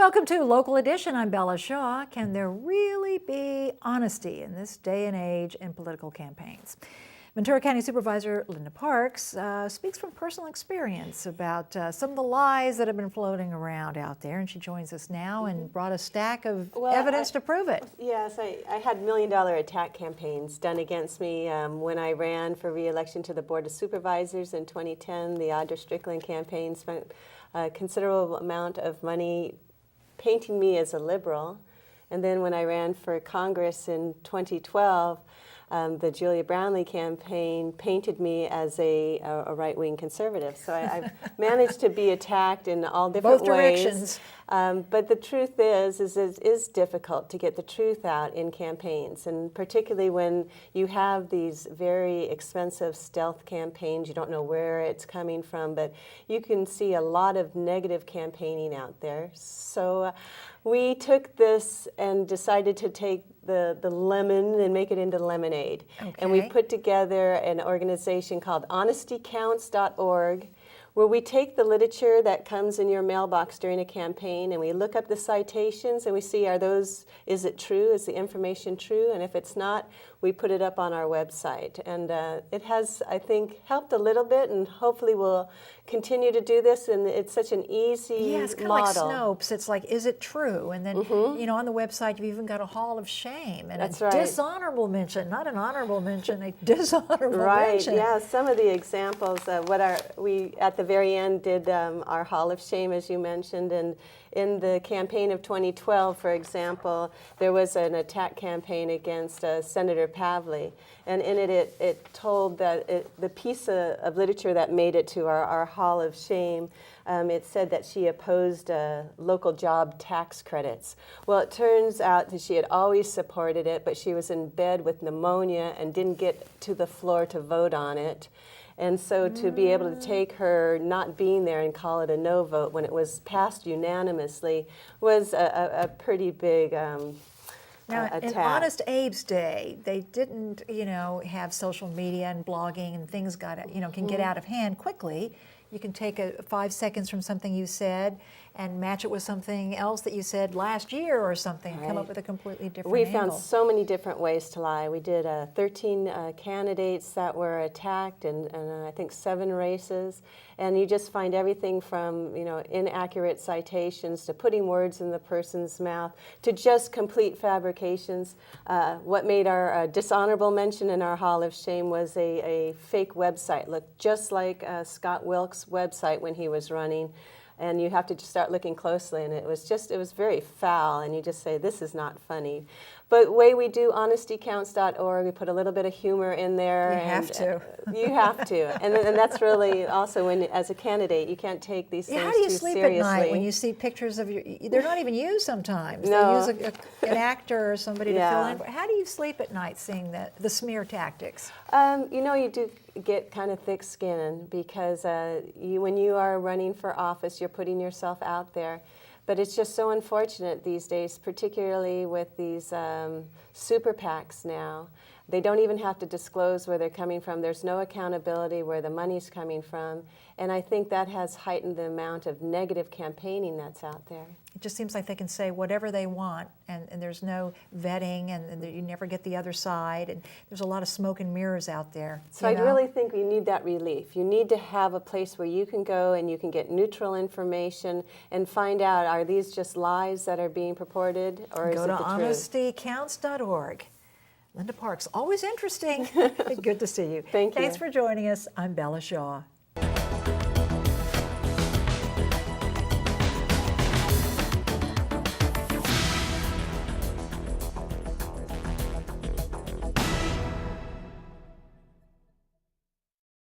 Welcome to Local Edition. I'm Bella Shaw. Can there really be honesty in this day and age in political campaigns? Ventura County Supervisor Linda Parks speaks from personal experience about some of the lies that have been floating around out there, and she joins us now and brought a stack of evidence to prove it. Yes, I had million-dollar attack campaigns done against me when I ran for re-election to the Board of Supervisors in 2010. The Audra Strickland campaign spent a considerable amount of money painting me as a liberal. And then when I ran for Congress in 2012, the Julia Brownlee campaign painted me as a right-wing conservative. So I've managed to be attacked in all different Both ways. directions. But the truth is it is difficult to get the truth out in campaigns, and particularly when you have these very expensive stealth campaigns. You don't know where it's coming from, but you can see a lot of negative campaigning out there. So we took this and decided to take the lemon and make it into lemonade. Okay. And we put together an organization called honestycounts.org, where we take the literature that comes in your mailbox during a campaign and we look up the citations and we see, is it true? Is the information true? And if it's not, we put it up on our website. And it has, I think, helped a little bit, and hopefully we'll continue to do this. And it's such an easy Yeah, it's kind model. of like Snopes. It's like, is it true? And then, you know, on the website, you've even got a hall of shame and That's a right. dishonorable mention, not an honorable mention, a dishonorable Right, mention. yeah, some of the examples, we at the very end did our Hall of Shame, as you mentioned, and in the campaign of 2012, for example, there was an attack campaign against Senator Pavley, and in it told that the piece of literature that made it to our Hall of Shame, it said that she opposed local job tax credits. Well, it turns out that she had always supported it, but she was in bed with pneumonia and didn't get to the floor to vote on it. And so to be able to take her not being there and call it a no vote when it was passed unanimously was a pretty big Now, attack. in Honest Abe's day, they didn't, have social media and blogging, and things can get out of hand quickly. You can take 5 seconds from something you said and match it with something else that you said last year or something, and come up with a completely different We angle. found so many different ways to lie. We did 13 candidates that were attacked, and I think 7 races. And you just find everything from inaccurate citations to putting words in the person's mouth to just complete fabrications. What made our dishonorable mention in our Hall of Shame was a fake website. Looked just like Scott Wilkes' website when he was running. And you have to just start looking closely, and it was very foul, and you just say, this is not funny. But the way we do honestycounts.org, we put a little bit of humor in there. You have to. You have to. And that's really also when, as a candidate, you can't take these things How do you too sleep seriously. at night when you see pictures of they're not even you sometimes. No. They use an actor or somebody to Yeah. fill in. How do you sleep at night seeing the smear tactics? You do get kind of thick skin because when you are running for office, you're putting yourself out there. But it's just so unfortunate these days, particularly with these super PACs now. They don't even have to disclose where they're coming from. There's no accountability where the money's coming from. And I think that has heightened the amount of negative campaigning that's out there. It just seems like they can say whatever they want, and there's no vetting, and you never get the other side, and there's a lot of smoke and mirrors out there. So I really think we need that relief. You need to have a place where you can go and you can get neutral information and find out, are these just lies that are being purported, or is it the truth? Go to honestycounts.org. Linda Parks, always interesting. Good to see you. Thank you. Thanks for joining us. I'm Bella Shaw.